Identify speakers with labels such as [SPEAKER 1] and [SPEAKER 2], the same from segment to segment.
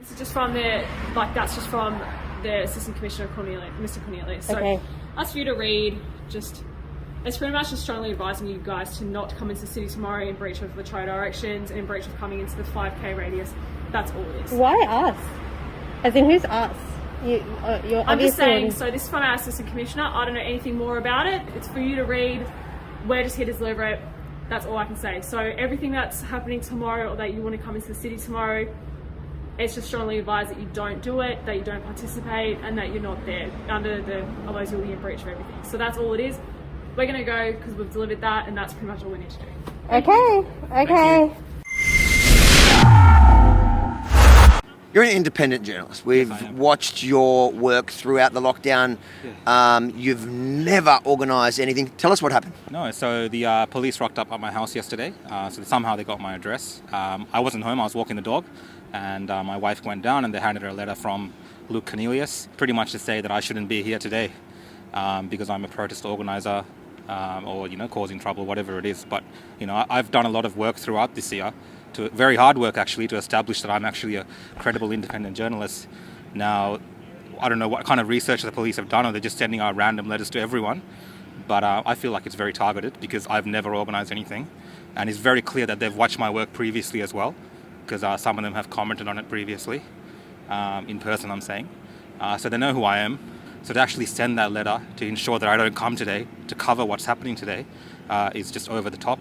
[SPEAKER 1] It's just from that's just from the Assistant Commissioner Cornelius, Mr. Cornelius. So
[SPEAKER 2] Okay.
[SPEAKER 1] that's for you to read. It's pretty much just strongly advising you guys to not come into the city tomorrow in breach of the trail directions and in breach of coming into the 5k radius. That's all it is.
[SPEAKER 2] Why us? As in, who's us? You're
[SPEAKER 1] I'm just saying,
[SPEAKER 2] obviously
[SPEAKER 1] so this is from our Assistant Commissioner. I don't know anything more about it. It's for you to read. We're just here to deliver it. That's all I can say. So everything that's happening tomorrow or that you want to come into the city tomorrow, it's just strongly advised that you don't do it, that you don't participate, and that you're not there. Otherwise you'll be in breach of everything. So that's all it is. We're going to go because we've delivered that, and that's pretty much all we need to do.
[SPEAKER 2] Okay.
[SPEAKER 3] You're an independent journalist. We've watched your work throughout the lockdown. You've never organised anything. Tell us what happened.
[SPEAKER 4] No, so the police rocked up at my house yesterday. So somehow they got my address. I wasn't home, I was walking the dog. And my wife went down and they handed her a letter from Luke Cornelius, pretty much to say that I shouldn't be here today because I'm a protest organiser or, causing trouble, whatever it is. But, I've done a lot of work throughout this year, very hard work actually, to establish that I'm actually a credible independent journalist. Now, I don't know what kind of research the police have done, or they're just sending out random letters to everyone. But I feel like it's very targeted because I've never organised anything. And it's very clear that they've watched my work previously as well, because some of them have commented on it previously, in person I'm saying. So they know who I am. So to actually send that letter to ensure that I don't come today to cover what's happening today is just over the top.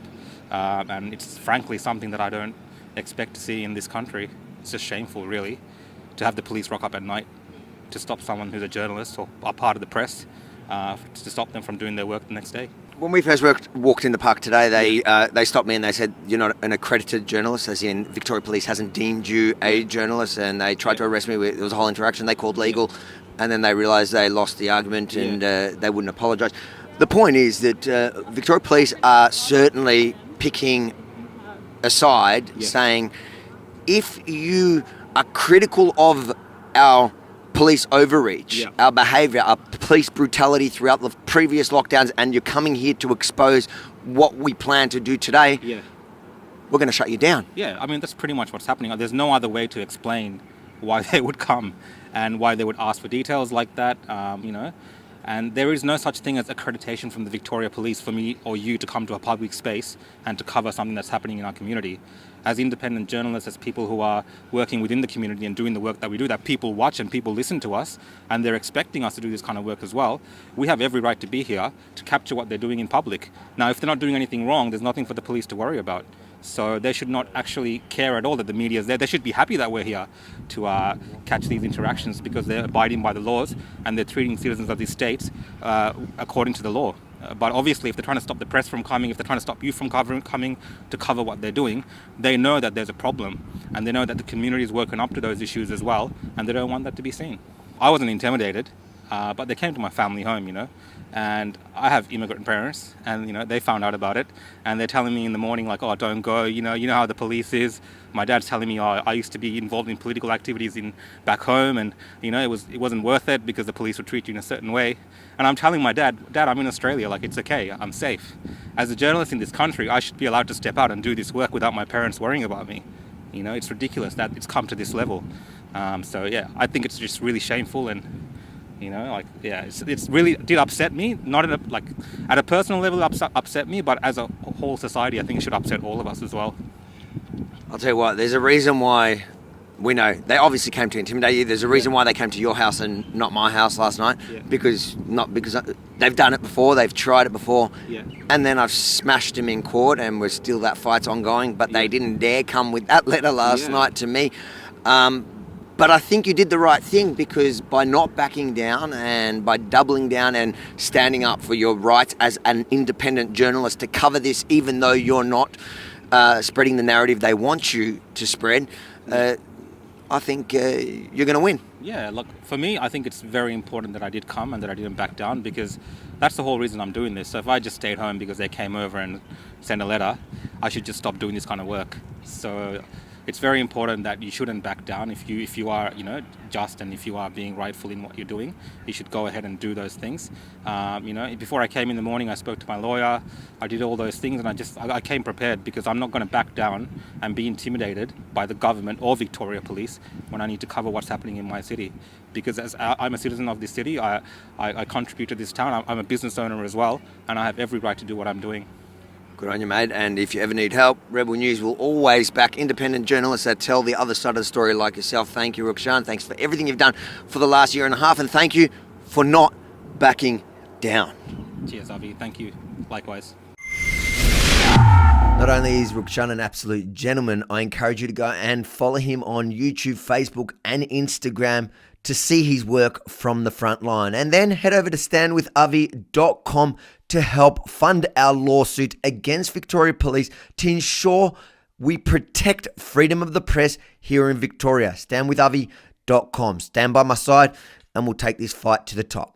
[SPEAKER 4] And it's frankly something that I don't expect to see in this country. It's just shameful, really, to have the police rock up at night to stop someone who's a journalist or a part of the press, to stop them from doing their work the next day.
[SPEAKER 3] When we first walked in the park today, they stopped me and they said, you're not an accredited journalist, as in Victoria Police hasn't deemed you a journalist, and they tried to arrest me. There was a whole interaction. They called legal, and then they realised they lost the argument and they wouldn't apologise. The point is that Victoria Police are certainly picking a side, saying, if you are critical of our police overreach, our behaviour, our police brutality throughout the previous lockdowns, and you're coming here to expose what we plan to do today, we're going to shut you down.
[SPEAKER 4] Yeah, I mean, that's pretty much what's happening. There's no other way to explain why they would come and why they would ask for details like that, And there is no such thing as accreditation from the Victoria Police for me or you to come to a public space and to cover something that's happening in our community. As independent journalists, as people who are working within the community and doing the work that we do, that people watch and people listen to us, and they're expecting us to do this kind of work as well, we have every right to be here to capture what they're doing in public. Now, if they're not doing anything wrong, there's nothing for the police to worry about. So they should not actually care at all that the media is there. They should be happy that we're here to catch these interactions, because they're abiding by the laws and they're treating citizens of these states according to the law. But obviously, if they're trying to stop the press from coming, if they're trying to stop you from coming to cover what they're doing, they know that there's a problem, and they know that the community is working up to those issues as well, and they don't want that to be seen. I wasn't intimidated, but they came to my family home, and I have immigrant parents, and they found out about it, and they're telling me in the morning, like, oh, don't go, you know how the police is. My dad's telling me, oh, I used to be involved in political activities back home, and it wasn't worth it because the police would treat you in a certain way. And I'm telling my dad, I'm in Australia, like, it's okay, I'm safe. As a journalist in this country, I should be allowed to step out and do this work without my parents worrying about me. It's ridiculous that it's come to this level. So yeah, I think it's just really shameful, and it's really did upset me. Not at a personal level, upset me, but as a whole society, I think it should upset all of us as well.
[SPEAKER 3] I'll tell you what, there's a reason why we know they obviously came to intimidate you. There's a reason why they came to your house and not my house last night, because they've done it before, they've tried it before, and then I've smashed them in court, and still that fight's ongoing. But they didn't dare come with that letter last night to me. But I think you did the right thing, because by not backing down and by doubling down and standing up for your rights as an independent journalist to cover this, even though you're not spreading the narrative they want you to spread, I think you're going to win.
[SPEAKER 4] Yeah, look, for me, I think it's very important that I did come and that I didn't back down, because that's the whole reason I'm doing this. So if I just stayed home because they came over and sent a letter, I should just stop doing this kind of work. So it's very important that you shouldn't back down. If you are, just, and if you are being rightful in what you're doing, you should go ahead and do those things. Before I came in the morning, I spoke to my lawyer. I did all those things, and I came prepared, because I'm not going to back down and be intimidated by the government or Victoria Police when I need to cover what's happening in my city. Because as I'm a citizen of this city, I contribute to this town. I'm a business owner as well, and I have every right to do what I'm doing.
[SPEAKER 3] Good on you, mate. And if you ever need help, Rebel News will always back independent journalists that tell the other side of the story like yourself. Thank you, Rukshan. Thanks for everything you've done for the last year and a half. And thank you for not backing down.
[SPEAKER 4] Cheers, Avi. Thank you. Likewise.
[SPEAKER 3] Not only is Rukshan an absolute gentleman, I encourage you to go and follow him on YouTube, Facebook and Instagram to see his work from the front line. And then head over to standwithavi.com to help fund our lawsuit against Victoria Police to ensure we protect freedom of the press here in Victoria. Standwithavi.com. Stand by my side and we'll take this fight to the top.